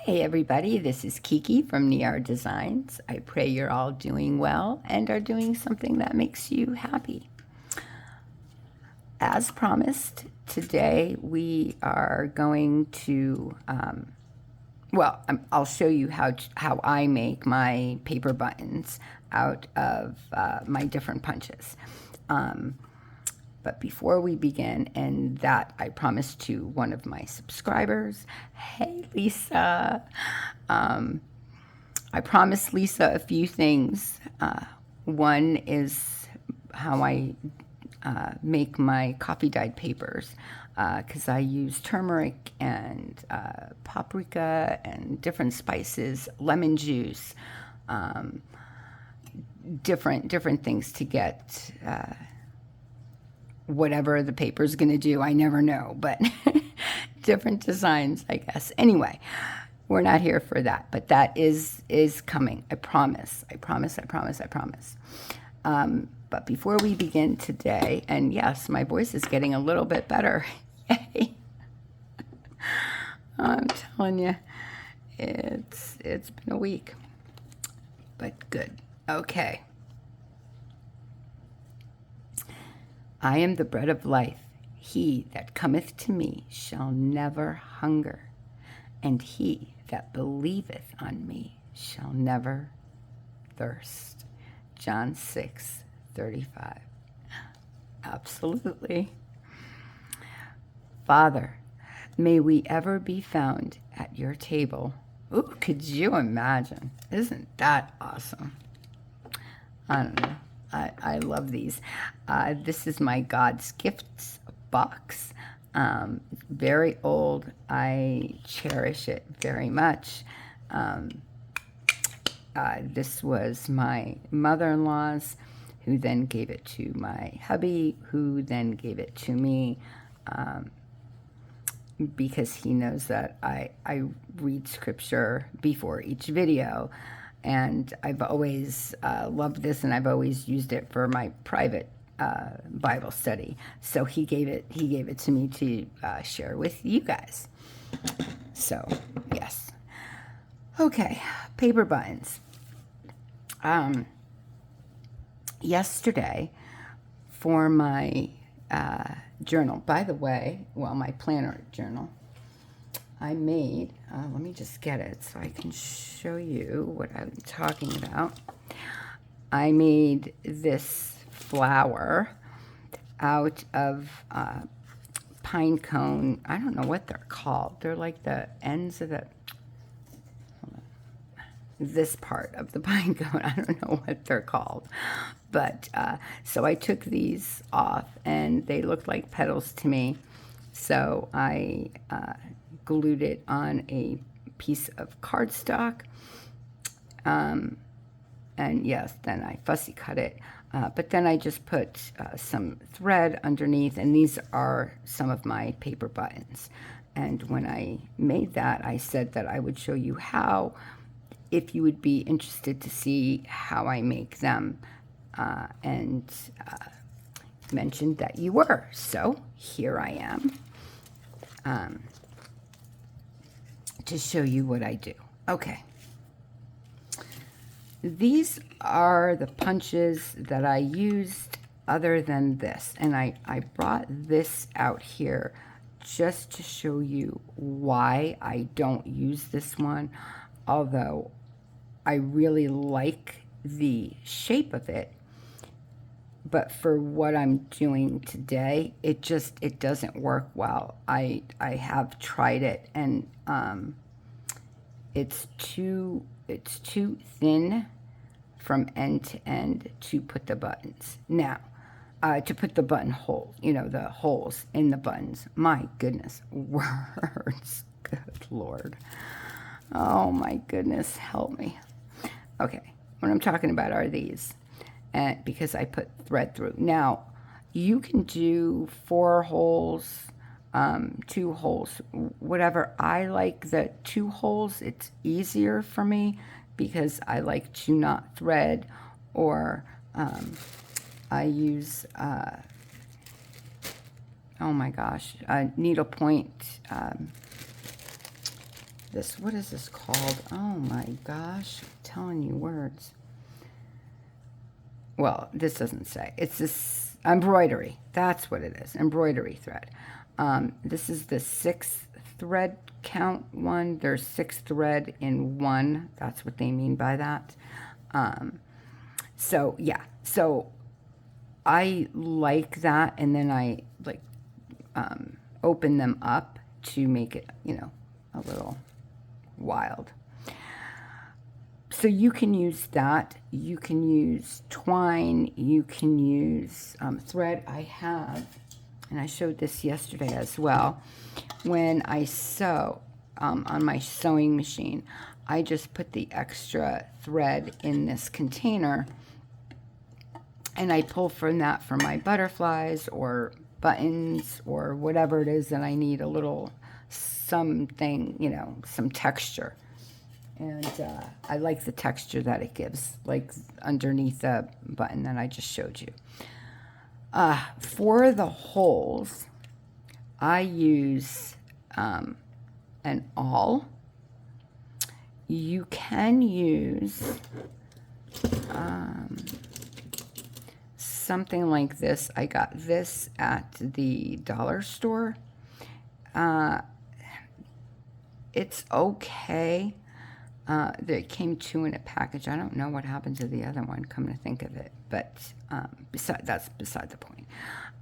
Hey everybody, this is Kiki from Niar Designs. I pray you're all doing well and are doing something that makes you happy. As promised, today we are going to, I'll show you how I make my paper buttons out of my different punches. But before we begin, and that I promised to one of my subscribers, hey Lisa, I promised Lisa a few things. One is how I make my coffee dyed papers, because I use turmeric and paprika and different spices, lemon juice, different things to get whatever the paper's going to do. I never know, but different designs, I guess. Anyway, we're not here for that, but that is coming. I promise. I promise. I promise. I promise. But before we begin today, and yes, my voice is getting a little bit better. Yay. I'm telling you, it's been a week, but good. Okay. I am the bread of life. He that cometh to me shall never hunger, and he that believeth on me shall never thirst. John 6:35. Absolutely. Father, may we ever be found at your table. Ooh, could you imagine? Isn't that awesome? I don't know. I love these. This is my God's Gifts box. Very old. I cherish it very much. This was my mother-in-law's, who then gave it to my hubby, who then gave it to me, because he knows that I read scripture before each video. And I've always loved this, and I've always used it for my private Bible study. So he gave it to me to share with you guys. So yes, okay, paper buttons. Yesterday, for my journal. By the way, well, my planner journal. I made, let me just get it so I can show you what I'm talking about. I made this flower out of pine cone. I don't know what they're called. They're like the ends of this part of the pine cone. I don't know what they're called. But so I took these off, and they looked like petals to me. So I glued it on a piece of cardstock, and yes, then I fussy cut it, but then I just put some thread underneath, and these are some of my paper buttons. And when I made that, I said that I would show you how, if you would be interested to see how I make them, and mentioned that you were. So here I am, to show you what I do. Okay. These are the punches that I used other than this. And I brought this out here just to show you why I don't use this one. Although I really like the shape of it. But for what I'm doing today, it doesn't work well. I have tried it, and it's too thin from end to end to put the buttons. Now, to put the button hole, the holes in the buttons. My goodness, words. Good Lord. Oh my goodness, help me. Okay, what I'm talking about are these. And because I put thread through. Now, you can do 4 holes, 2 holes, whatever. I like the 2 holes. It's easier for me because I like to not thread, or I use, oh my gosh, needle point this. What is this called? Oh my gosh, I'm telling you words. Well, this doesn't say. It's this embroidery. That's what it is, embroidery thread. This is the 6 thread count one. There's 6 thread in one. That's what they mean by that. So yeah, so I like that, and then I like open them up to make it, you know, a little wild. So you can use that. You can use twine. You can use thread. I have, and I showed this yesterday as well, when I sew on my sewing machine, I just put the extra thread in this container, and I pull from that for my butterflies or buttons or whatever it is that I need a little something, you know, some texture. And I like the texture that it gives, like underneath the button that I just showed you. For the holes, I use an awl. You can use something like this. I got this at the dollar store. It's okay. There came 2 in a package. I don't know what happened to the other one, come to think of it, but that's beside the point.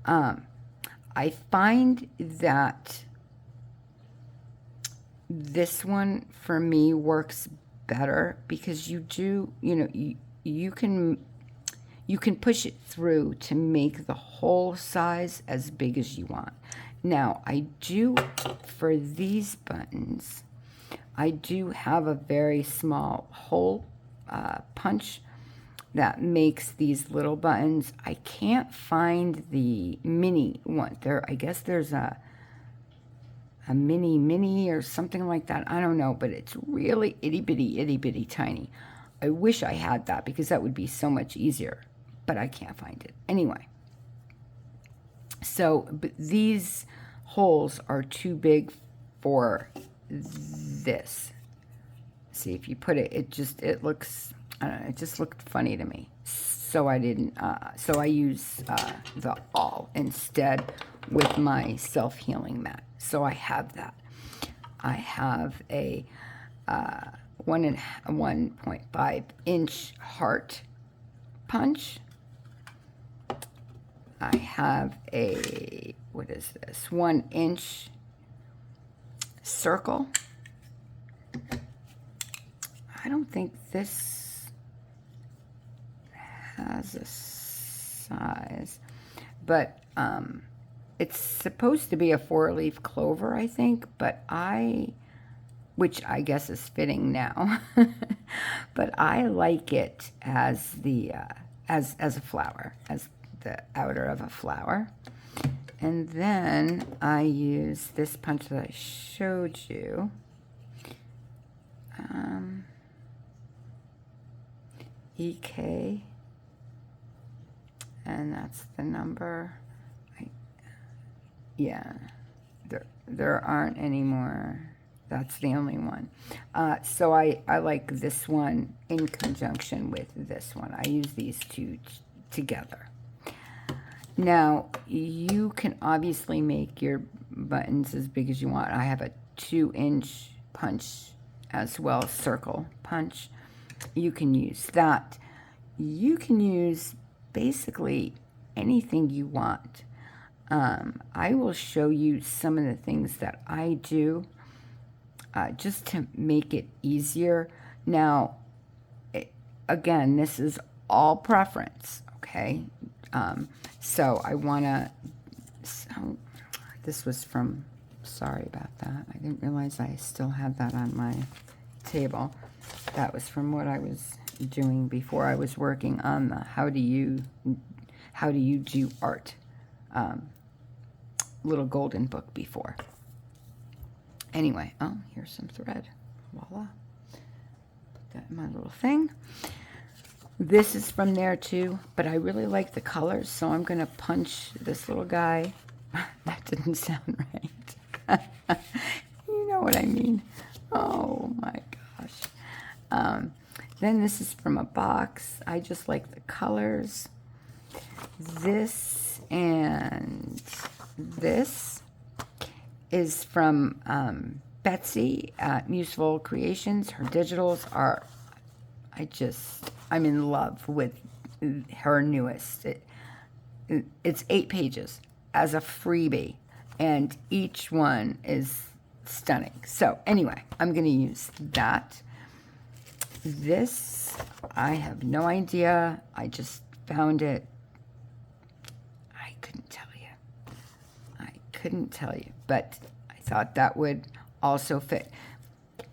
I find that this one for me works better because you do, you know, you can push it through to make the hole size as big as you want. Now, I do, for these buttons, I do have a very small hole punch that makes these little buttons. I can't find the mini one. I guess there's a mini or something like that. I don't know, but it's really itty bitty tiny. I wish I had that because that would be so much easier, but I can't find it. Anyway, so but these holes are too big for this. See, if you put it, it looks, I don't know, it just looked funny to me. So I didn't, so I use the awl instead with my self-healing mat. So I have that. I have a 1.5 inch heart punch. I have a, what is this, 1 inch circle. I don't think this has a size, but it's supposed to be a 4-leaf clover, I think, but which I guess is fitting now, but I like it as the as a flower, as the outer of a flower. And then I use this punch that I showed you. EK. And that's the number. Yeah. There aren't any more. That's the only one. So I like this one in conjunction with this one. I use these two together. Now, you can obviously make your buttons as big as you want. I have a 2-inch punch as well, circle punch. You can use that. You can use basically anything you want. I will show you some of the things that I do just to make it easier. Now, again, this is all preference, okay? So I want to, this was from, sorry about that. I didn't realize I still had that on my table. That was from what I was doing before I was working on the how do you do art little golden book before. Anyway, oh, here's some thread. Voila. Put that in my little thing. This is from there too, but I really like the colors, so I'm going to punch this little guy. That didn't sound right. You know what I mean. Oh my gosh. Then this is from a box. I just like the colors. This and this is from Betsy at Museful Creations. Her digitals are, I'm in love with her newest. It's 8 pages as a freebie, and each one is stunning. So anyway, I'm going to use that. This, I have no idea. I just found it. I couldn't tell you. I couldn't tell you, but I thought that would also fit.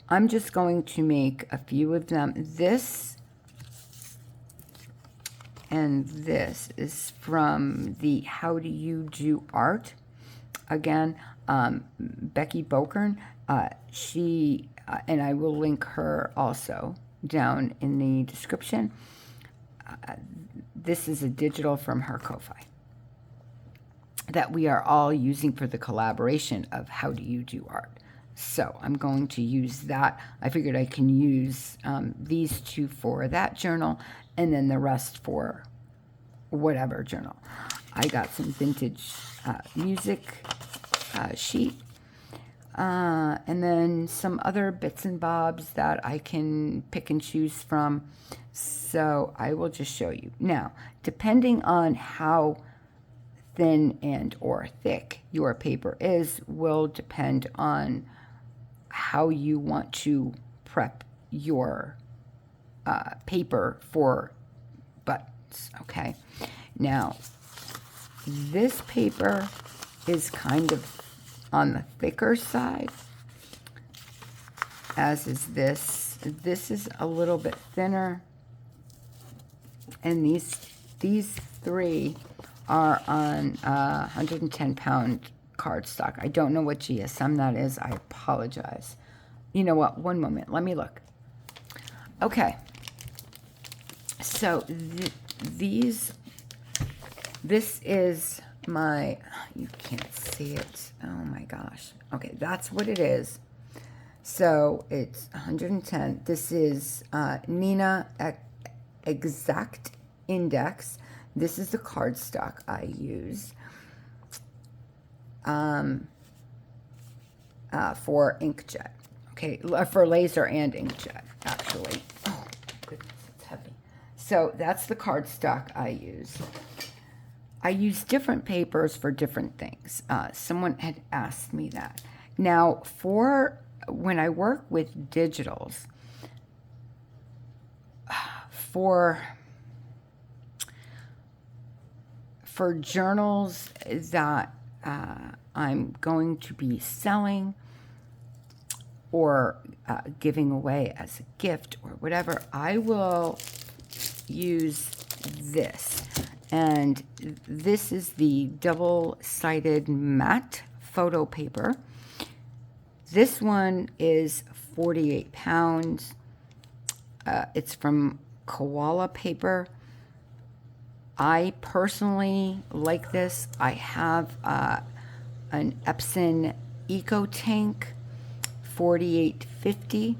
I'm just going to make a few of them. This and this is from the How Do You Do Art. Again, Becky Bokern. She, and I will link her also down in the description. This is a digital from her Ko-Fi that we are all using for the collaboration of How Do You Do Art. So I'm going to use that. I figured I can use these 2 for that journal, and then the rest for whatever journal. I got some vintage music sheet, and then some other bits and bobs that I can pick and choose from. So I will just show you. Now, depending on how thin and or thick your paper is will depend on how you want to prep your paper for buttons, okay? Now, this paper is kind of on the thicker side, as is this. This is a little bit thinner, and these 3 are on 110-pound cardstock. I don't know what GSM that is. I apologize. You know what? One moment. Let me look. Okay. So this is my, you can't see it. Oh my gosh. Okay, that's what it is. So it's 110. This is Neenah Exact Index. This is the cardstock I use for inkjet. Okay, for laser and inkjet, actually. Oh, goodness, it's heavy. So that's the cardstock I use. I use different papers for different things. Someone had asked me that. Now, for when I work with digitals, for journals that I'm going to be selling or giving away as a gift or whatever, I will use this. And this is the double-sided matte photo paper. This one is 48 pounds. It's from Koala Paper. I personally like this. I have an Epson Eco Tank 4850.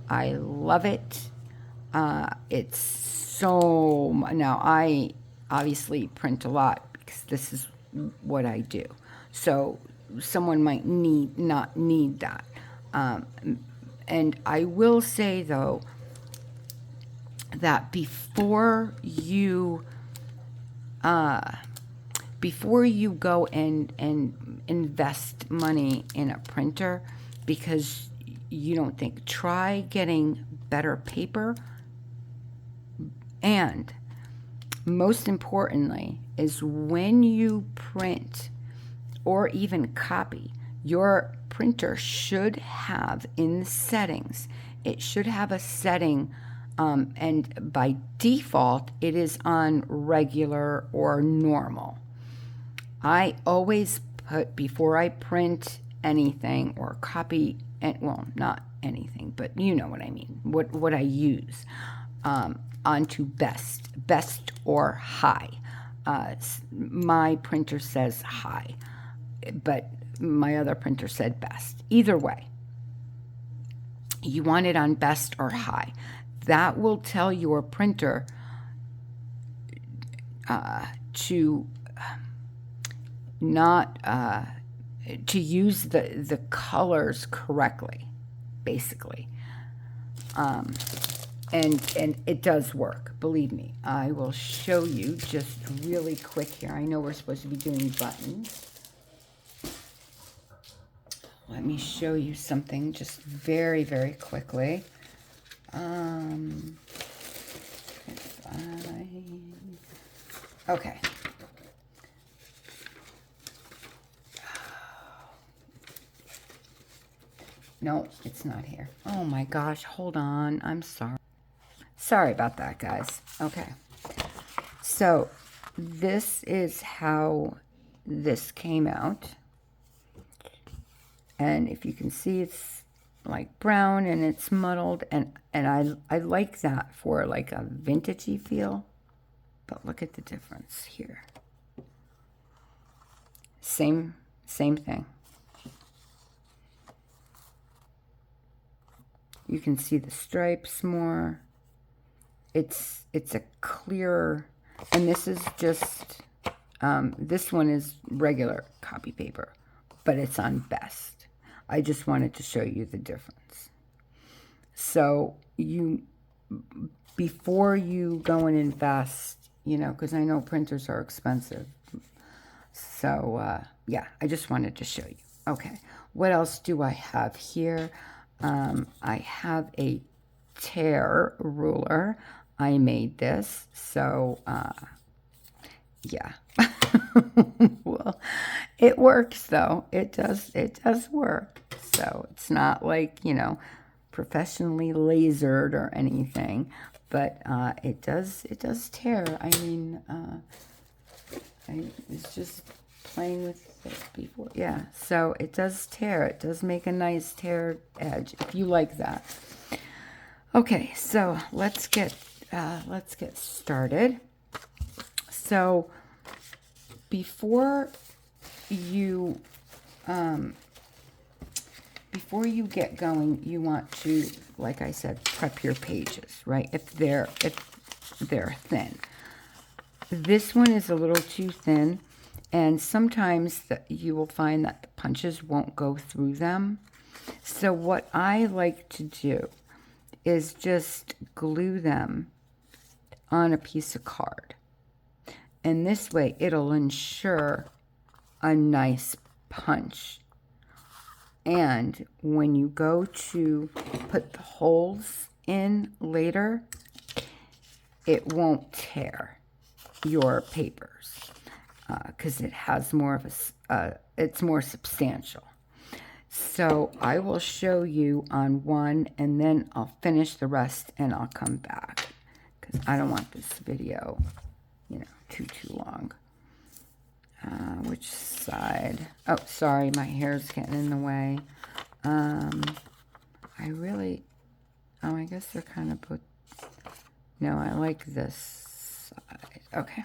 I love it. It's so, now I obviously print a lot because this is what I do. So someone might not need that. And I will say though, that before you go and invest money in a printer because you don't think, try getting better paper, and most importantly is when you print or even copy, your printer should have in the settings, it should have a setting, and by default it is on regular or normal. I always put, before I print anything or copy, well, not anything, but you know what I mean, what I use, onto best or high. My printer says high, but my other printer said best. Either way, you want it on best or high. That will tell your printer to not to use the colors correctly, basically. And it does work, believe me. I will show you just really quick here. I know we're supposed to be doing buttons. Let me show you something just very, very quickly. Okay. No, it's not here. Oh my gosh, hold on. I'm sorry. Sorry about that, guys. Okay. So this is how this came out. And if you can see, it's like brown and it's muddled. And I like that for like a vintagey feel. But look at the difference here. Same thing. You can see the stripes more. It's a clearer, and this is just, this one is regular copy paper, but it's on best. I just wanted to show you the difference. So before you go and invest, you know, because I know printers are expensive. So, yeah, I just wanted to show you. Okay, what else do I have here? I have a tear ruler. I made this, so, yeah. Well, it works, though. It does work. So, it's not like, you know, professionally lasered or anything, but it does tear. I mean, I was just playing with it before. Yeah, so it does tear. It does make a nice tear edge if you like that. Okay, so let's get started. So before you get going, you want to, like I said, prep your pages, right? If they're thin. This one is a little too thin, and sometimes you will find that the punches won't go through them. So what I like to do is just glue them on a piece of card. And this way it'll ensure a nice punch. And when you go to put the holes in later, it won't tear your papers because it has more of it's more substantial. So I will show you on one, and then I'll finish the rest and I'll come back because I don't want this video, you know, too long. Which side? Oh, sorry, my hair's getting in the way. I guess they're kind of put, no, I like this side. Okay.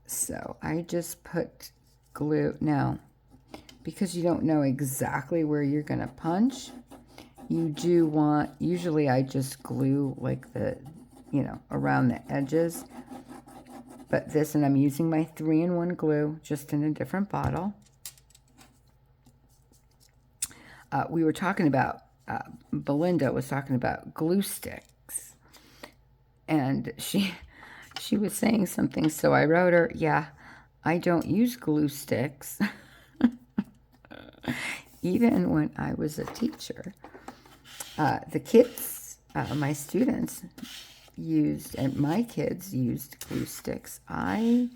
So I just put glue. Now, because you don't know exactly where you're going to punch, you do want, usually I just glue like the, you know, around the edges. But this, and I'm using my 3-in-1 glue, just in a different bottle. We were talking about, Belinda was talking about glue sticks. And she was saying something, so I wrote her, yeah, I don't use glue sticks. Even when I was a teacher. The kids, my students used, and my kids used glue sticks. I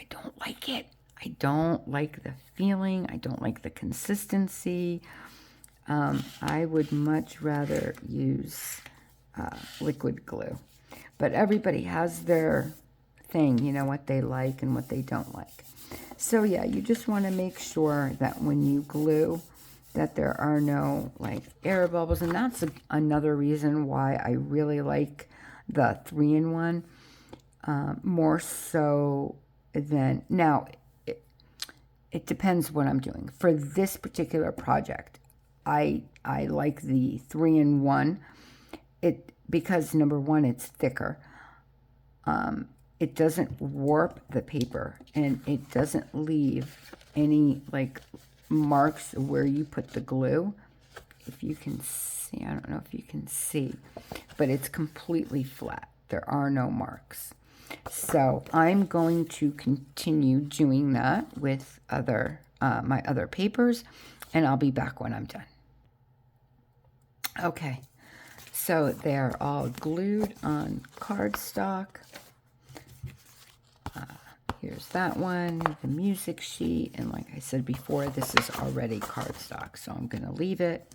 don't like it. I don't like the feeling. I don't like the consistency. I would much rather use liquid glue. But everybody has their thing, you know, what they like and what they don't like. So yeah, you just want to make sure that when you glue, that there are no like air bubbles. And that's another reason why I really like the 3-in-1 more so than, now it depends what I'm doing. For this particular project, I like the 3-in-1. Because number one, it's thicker. It doesn't warp the paper, and it doesn't leave any like marks where you put the glue. If you can see, I don't know if you can see, but it's completely flat. There are no marks. So I'm going to continue doing that with my other papers, and I'll be back when I'm done. Okay, so they're all glued on cardstock. Here's that one, the music sheet, and like I said before, this is already cardstock, so I'm going to leave it.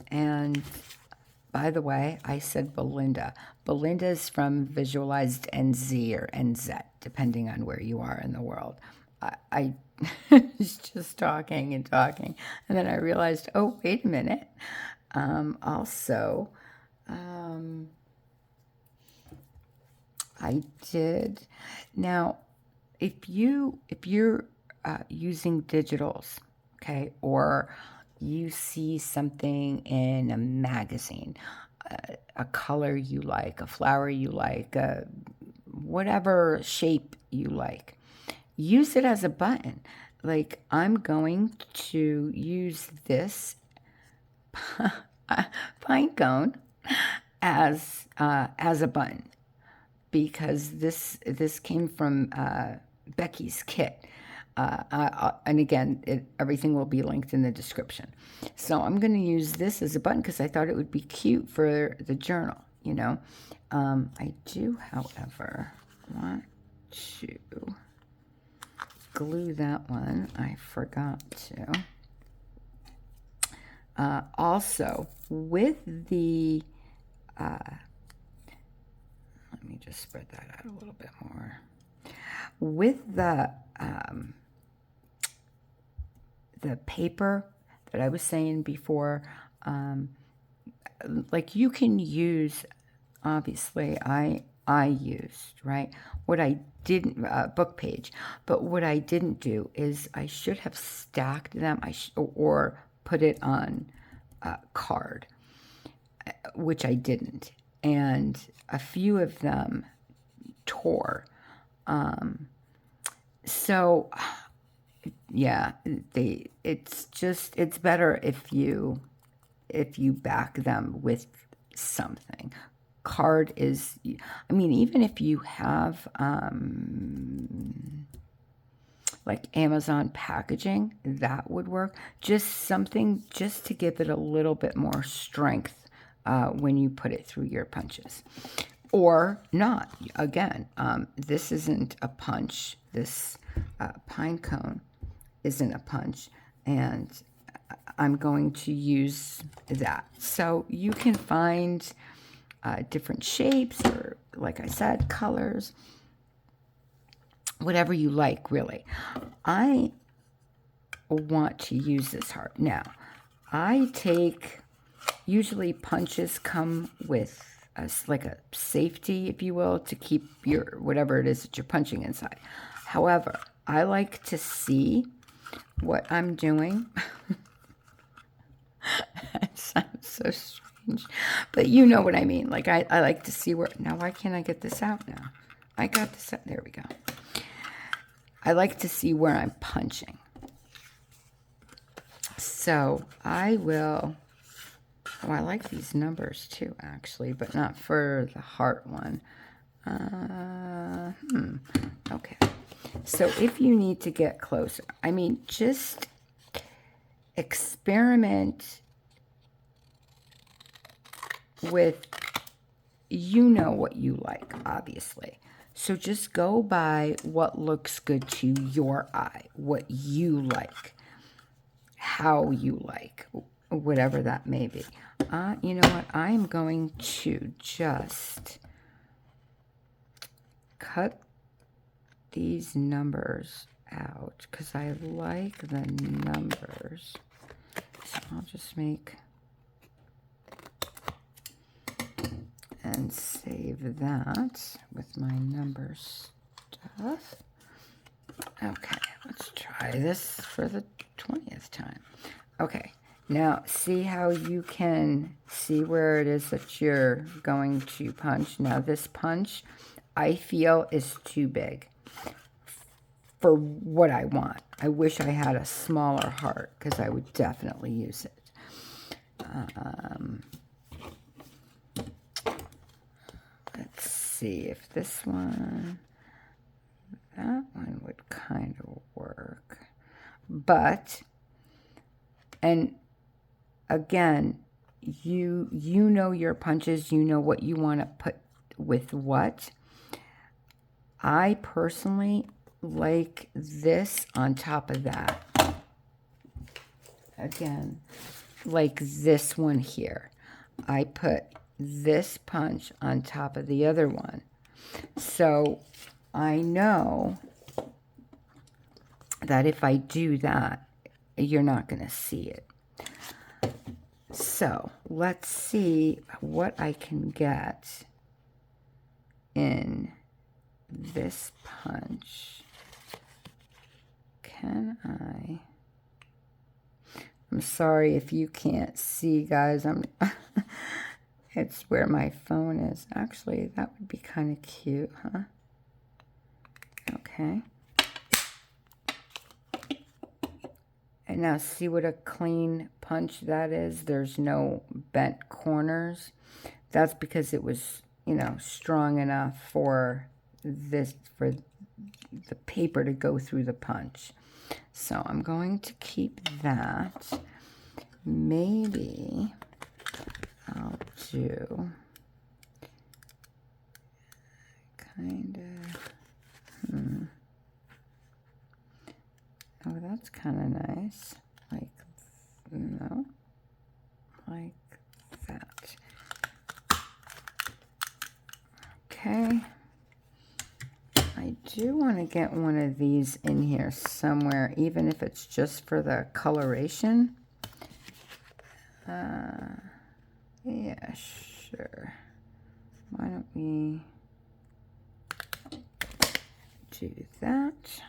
And by the way, I said Belinda. Belinda's from Visualized NZ or NZ, depending on where you are in the world. I was just talking and talking, and then I realized, oh, wait a minute. I did. Now, if you're using digitals, okay, or you see something in a magazine, a color you like, a flower you like, whatever shape you like, use it as a button. Like, I'm going to use this pine cone as a button, because this came from Becky's kit. And again, everything will be linked in the description. So I'm going to use this as a button because I thought it would be cute for the journal, you know. I do, however, want to glue that one. I forgot to. Also, with the... let me just spread that out a little bit more. With the paper that I was saying before, like you can use, obviously I used, right? What I didn't, book page, but what I didn't do is I should have stacked them, or put it on card, which I didn't. And a few of them tore. So yeah, it's better if you back them with something. Card is, I mean, even if you have like Amazon packaging, that would work. Just something just to give it a little bit more strength when you put it through your punches. Or not. Again, this isn't a punch. This pine cone isn't a punch, and I'm going to use that. So you can find different shapes, or, like I said, colors, whatever you like, really. I want to use this heart. Now, usually punches come with like a safety, if you will, to keep your whatever it is that you're punching inside. However, I like to see what I'm doing. That sounds so strange, but you know what I mean. Like I like to see where. Now, why can't I get this out now? I got this out. There we go. I like to see where I'm punching. So I will. Oh, I like these numbers too, actually, but not for the heart one. Okay. So if you need to get closer, I mean, just experiment with, you know what you like, obviously. So just go by what looks good to your eye, what you like, how you like, whatever that may be. You know what? I'm going to just cut these numbers out because I like the numbers. So I'll just make and save that with my number stuff. Okay, Let's try this for the 20th time. Okay, now see how you can see where it is that you're going to punch. Now this punch, I feel, is too big for what I want. I wish I had a smaller heart because I would definitely use it. Let's see if this one, that one would kind of work. But, and again, you know your punches, you know what you want to put with what. I personally like this on top of that. Again, like this one here. I put this punch on top of the other one. So I know that if I do that, you're not going to see it. So let's see what I can get in this punch. Can I? I'm sorry if you can't see, guys. It's where my phone is. Actually, that would be kind of cute, huh? Okay. And now see what a clean punch that is? There's no bent corners. That's because it was, you know, strong enough for this, for the paper to go through the punch. So I'm going to keep that. Maybe I'll do kind of, oh, that's kind of nice. Like, no, like that. Okay. I do want to get one of these in here somewhere, even if it's just for the coloration. Yeah, sure. Why don't we do that?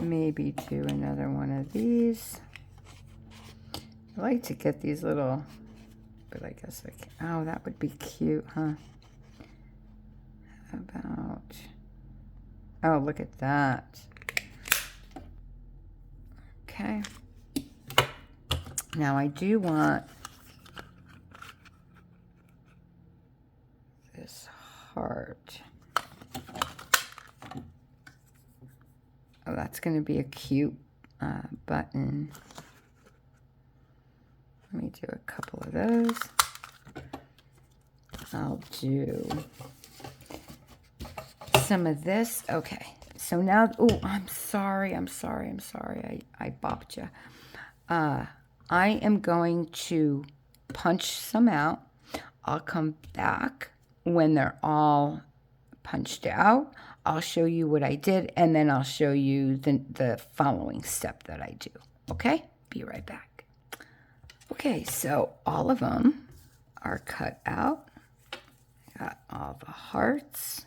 Maybe do another one of these. I like to get these little, but I guess I can. Oh, that would be cute, huh? How about, oh, look at that. Okay. Now I do want this heart. Oh, that's going to be a cute button. Let me do a couple of those. I'll do some of this. Okay. So now, oh, I'm sorry. I bopped you. I am going to punch some out. I'll come back when they're all punched out. I'll show you what I did, and then I'll show you the following step that I do. Okay? Be right back. Okay, so all of them are cut out. Got all the hearts,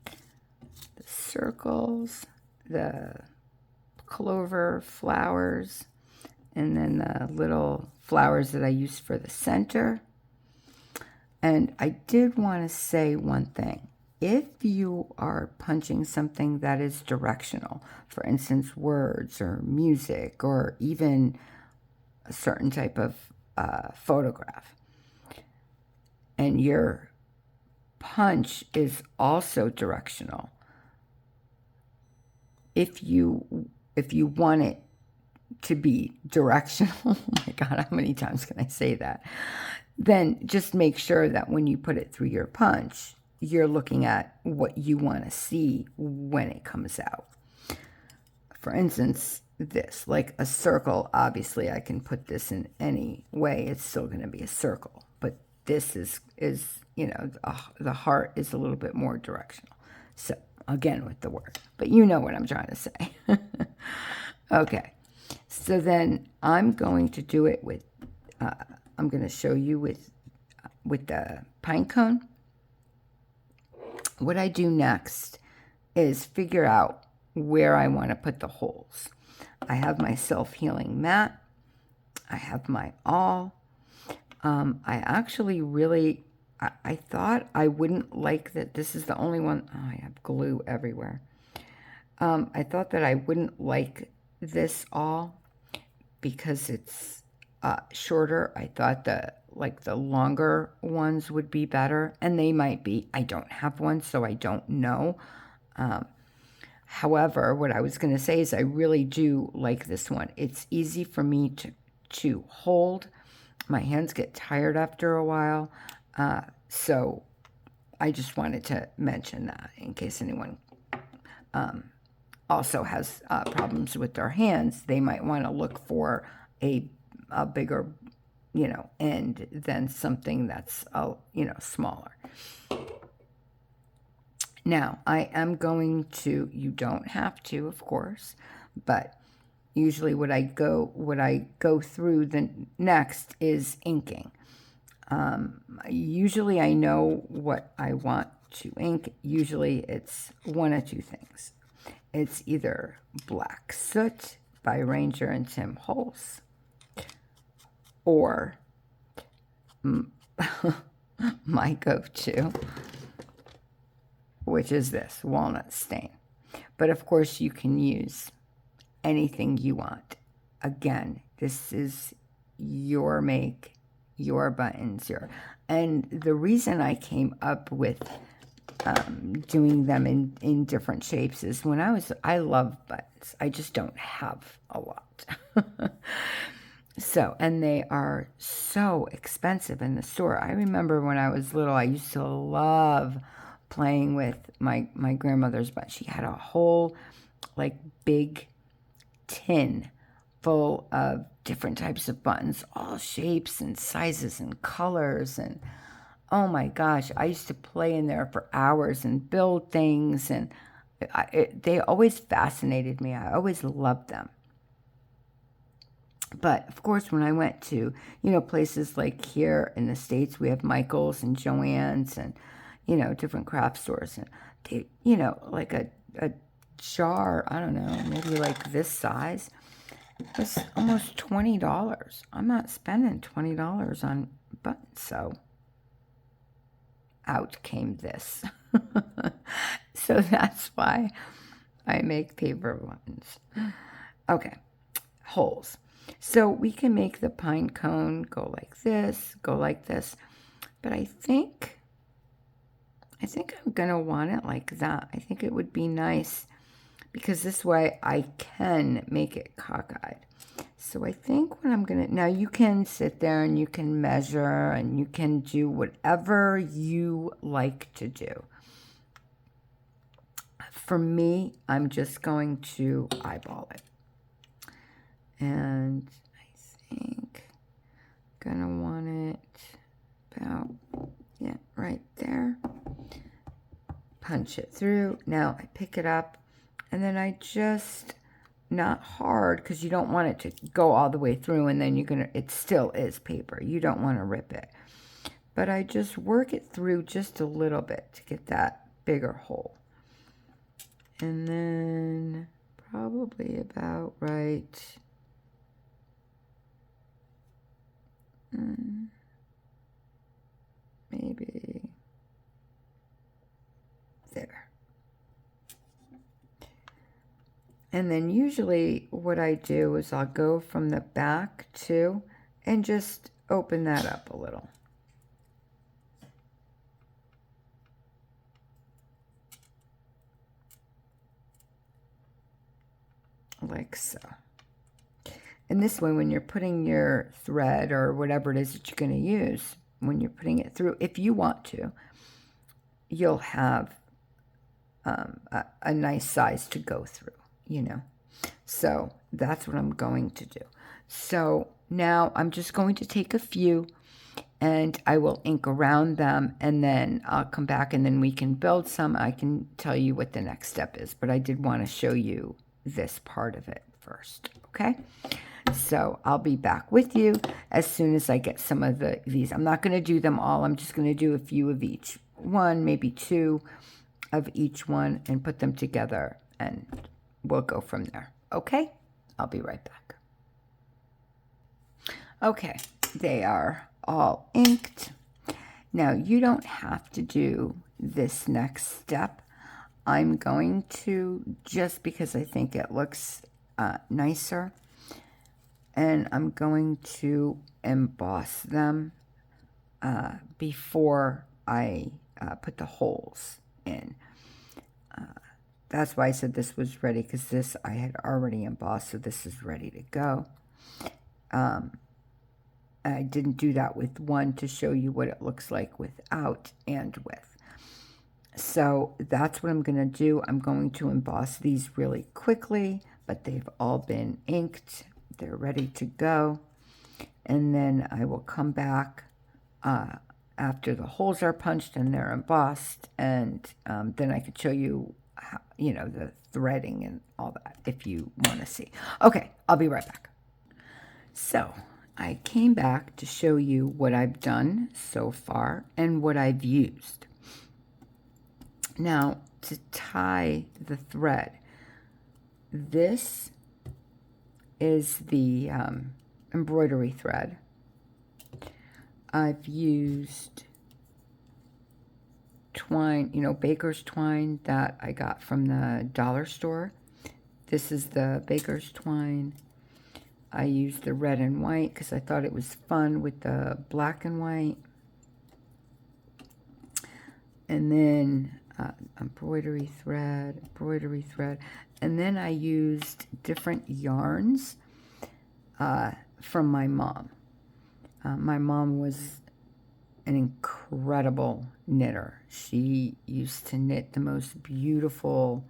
the circles, the clover flowers, and then the little flowers that I used for the center. And I did want to say one thing. If you are punching something that is directional, for instance, words or music or even a certain type of photograph, and your punch is also directional, if you want it to be directional, oh my God, how many times can I say that? Then just make sure that when you put it through your punch, you're looking at what you want to see when it comes out. For instance, this, like a circle, obviously I can put this in any way. It's still going to be a circle. But this is you know, the heart is a little bit more directional. So, again, with the word. But you know what I'm trying to say. Okay. So then I'm going to do it with, I'm going to show you with the pine cone. What I do next is figure out where I want to put the holes. I have my self-healing mat. I have my awl. I actually really, I thought I wouldn't like that. This is the only one. Oh, I have glue everywhere. I thought that I wouldn't like this awl because it's shorter. I thought that like the longer ones would be better, and they might be. I don't have one, so I don't know. However, what I was going to say is I really do like this one. It's easy for me to hold. My hands get tired after a while, so I just wanted to mention that in case anyone also has problems with their hands. They might want to look for a bigger, end than something that's, smaller. Now, I am going to, you don't have to, of course, but usually what I go through the next is inking. Usually I know what I want to ink. Usually it's one of two things. It's either Black Soot by Ranger and Tim Holtz, or my go-to, which is this, Walnut Stain. But of course you can use anything you want. Again, this is your make, your buttons, and the reason I came up with doing them in different shapes is I love buttons. I just don't have a lot. So, and they are so expensive in the store. I remember when I was little, I used to love playing with my grandmother's button. She had a whole like big tin full of different types of buttons, all shapes and sizes and colors, and oh my gosh, I used to play in there for hours and build things, and they always fascinated me. I always loved them. But of course, when I went to, places like here in the States, we have Michael's and Joann's and, different craft stores. And they, like a jar, I don't know, maybe like this size, was almost $20. I'm not spending $20 on buttons, so out came this. So that's why I make paper buttons. Okay, holes. So we can make the pine cone go like this, but I think I'm gonna want it like that. I think it would be nice because this way I can make it cockeyed. So I think what I'm gonna, now you can sit there and you can measure and you can do whatever you like to do. For me, I'm just going to eyeball it. And I think I'm gonna want it about, yeah, right there. Punch it through. Now I pick it up and then I just, not hard because you don't want it to go all the way through and then it still is paper. You don't want to rip it. But I just work it through just a little bit to get that bigger hole. And then probably about right. Maybe there. And then usually what I do is I'll go from the back too and just open that up a little. Like so. And this way, when you're putting your thread or whatever it is that you're going to use, when you're putting it through, if you want to, you'll have a nice size to go through, So that's what I'm going to do. So now I'm just going to take a few and I will ink around them and then I'll come back and then we can build some. I can tell you what the next step is, but I did want to show you this part of it first, okay? So I'll be back with you as soon as I get some of these. I'm not going to do them all. I'm just going to do a few of each. One, maybe two. of each one and put them together, and we'll go from there. Okay? I'll be right back. Okay, they are all inked. Now, you don't have to do this next step. I'm going to, just because I think it looks nicer, and I'm going to emboss them before I put the holes in. That's why I said this was ready, because this I had already embossed, so this is ready to go. I didn't do that with one to show you what it looks like without and with. So that's what I'm going to do. I'm going to emboss these really quickly, but they've all been inked. They're ready to go. And then I will come back after the holes are punched and they're embossed, and then I could show you how, you know, the threading and all that if you want to see. Okay, I'll be right back. So I came back to show you what I've done so far and what I've used. Now, to tie the thread, this is the embroidery thread. I've used twine, you know, baker's twine that I got from the dollar store. This is the baker's twine. I used the red and white because I thought it was fun with the black and white. And then embroidery thread. And then I used different yarns from my mom. My mom was an incredible knitter. She used to knit the most beautiful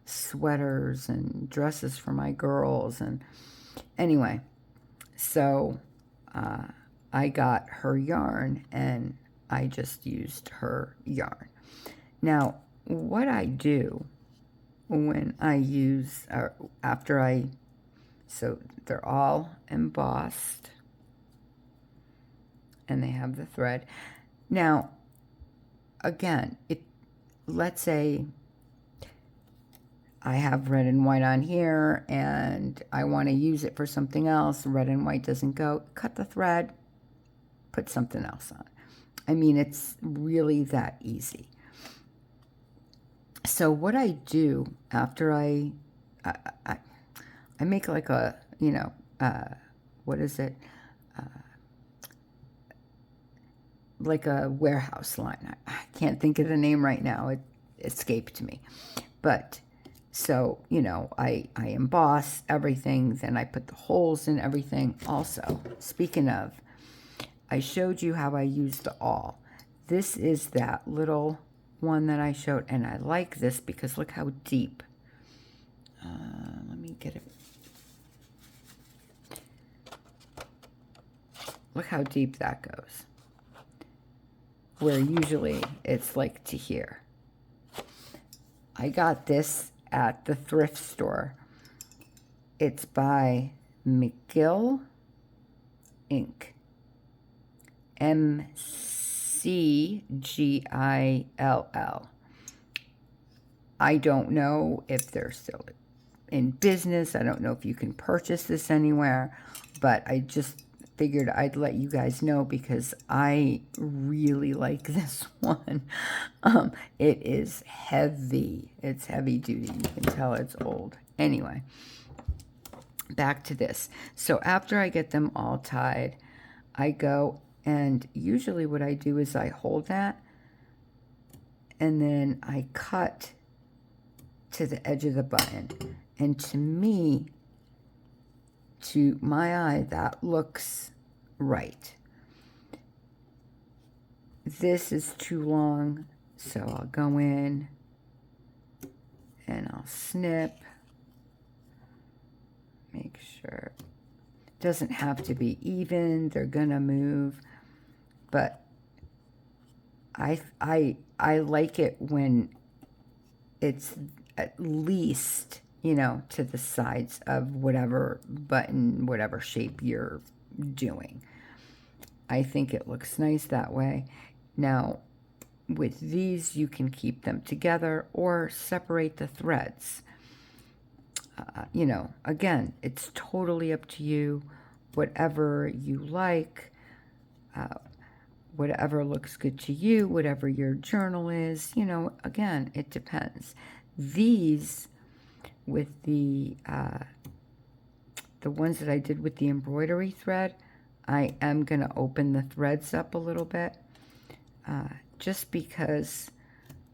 sweaters and dresses for my girls. And anyway, so I got her yarn and I just used her yarn. Now, what I do when I use, so they're all embossed and they have the thread. Now, again, let's say I have red and white on here and I want to use it for something else. Red and white doesn't go. Cut the thread, put something else on. I mean, it's really that easy. So what I do after I make like a, you know, what is it? Like a warehouse line. I can't think of the name right now. It escaped me. But so, you know, I emboss everything, then I put the holes in everything. Also, speaking of, I showed you how I use the awl. This is that little one that I showed, and I like this because look how deep. Let me get it. Look how deep that goes. Where usually it's like to here. I got this at the thrift store. It's by McGill Inc. MCGILL. I don't know if they're still in business. I don't know if you can purchase this anywhere, but I just figured I'd let you guys know because I really like this one. It is heavy. It's heavy duty. You can tell it's old. Anyway, back to this. So after I get them all tied, I go, and usually what I do is I hold that and then I cut to the edge of the button. And to me, to my eye, that looks right. This is too long, so I'll go in and I'll snip. Make sure. It doesn't have to be even. They're gonna move. But I like it when it's at least, you know, to the sides of whatever button, whatever shape you're doing. I think it looks nice that way. Now, with these, you can keep them together or separate the threads. You know, again, it's totally up to you, whatever you like, whatever looks good to you, whatever your journal is, you know, again, it depends. These, with the ones that I did with the embroidery thread, I am going to open the threads up a little bit, just because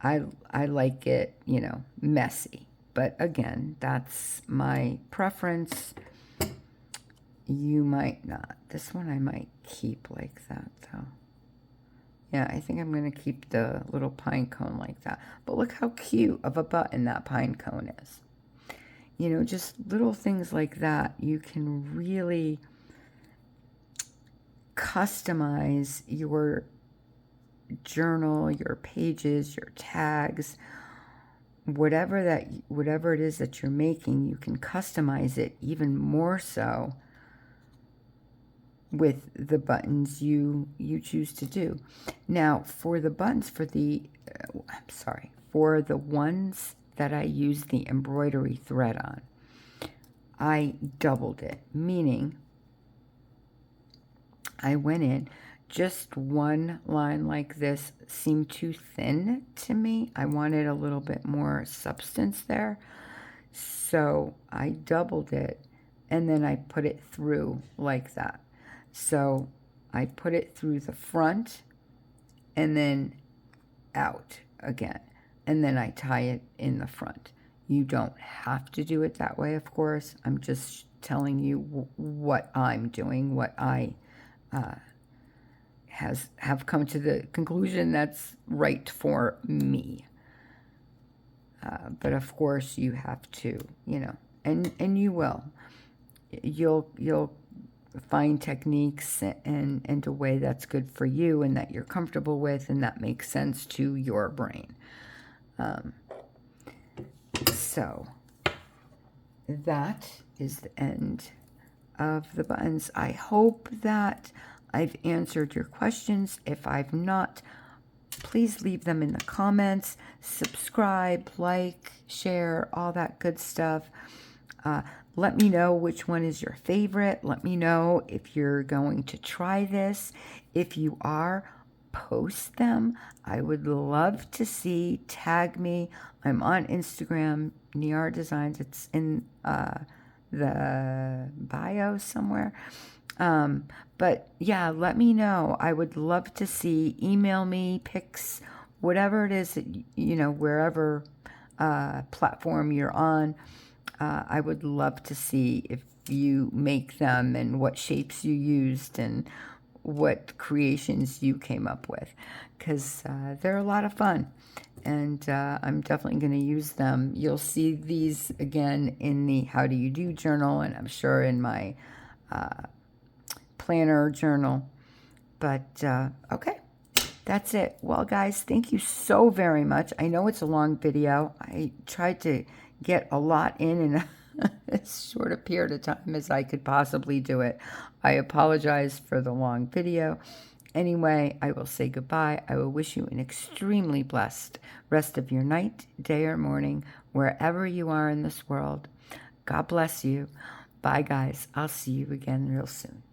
I like it, you know, messy. But again, that's my preference. You might not. This one I might keep like that, though. Yeah, I think I'm going to keep the little pine cone like that. But look how cute of a button that pine cone is. You know, just little things like that. You can really customize your journal, your pages, your tags, whatever it is that you're making. You can customize it even more so with the buttons you choose to do. Now, for the buttons for the for the ones that I use the embroidery thread on, I doubled it, meaning I went in, just one line like this seemed too thin to me. I wanted a little bit more substance there. So I doubled it, and then I put it through like that. So I put it through the front and then out again. And then I tie it in the front. You don't have to do it that way, of course. I'm just telling you what I'm doing, what I have come to the conclusion that's right for me. But of course you have to, you know, and you will. You'll find techniques and a way that's good for you and that you're comfortable with and that makes sense to your brain. So that is the end of the buttons. I hope that I've answered your questions. If I've not, please leave them in the comments. Subscribe, like, share, all that good stuff. Let me know which one is your favorite. Let me know if you're going to try this. If you are, post them. I would love to see. Tag me. I'm on Instagram, Niar Designs. It's in the bio somewhere. But yeah, let me know. I would love to see. Email me pics, whatever it is that, you know, wherever platform you're on. I would love to see if you make them and what shapes you used and what creations you came up with, because they're a lot of fun, and I'm definitely going to use them. You'll see these again in the How Do You Do journal, and I'm sure in my planner journal. But okay, that's it. Well, guys, thank you so very much. I know it's a long video. I tried to get a lot in as short a period of time as I could possibly do it. I apologize for the long video. Anyway, I will say goodbye. I will wish you an extremely blessed rest of your night, day, or morning, wherever you are in this world. God bless you. Bye, guys. I'll see you again real soon.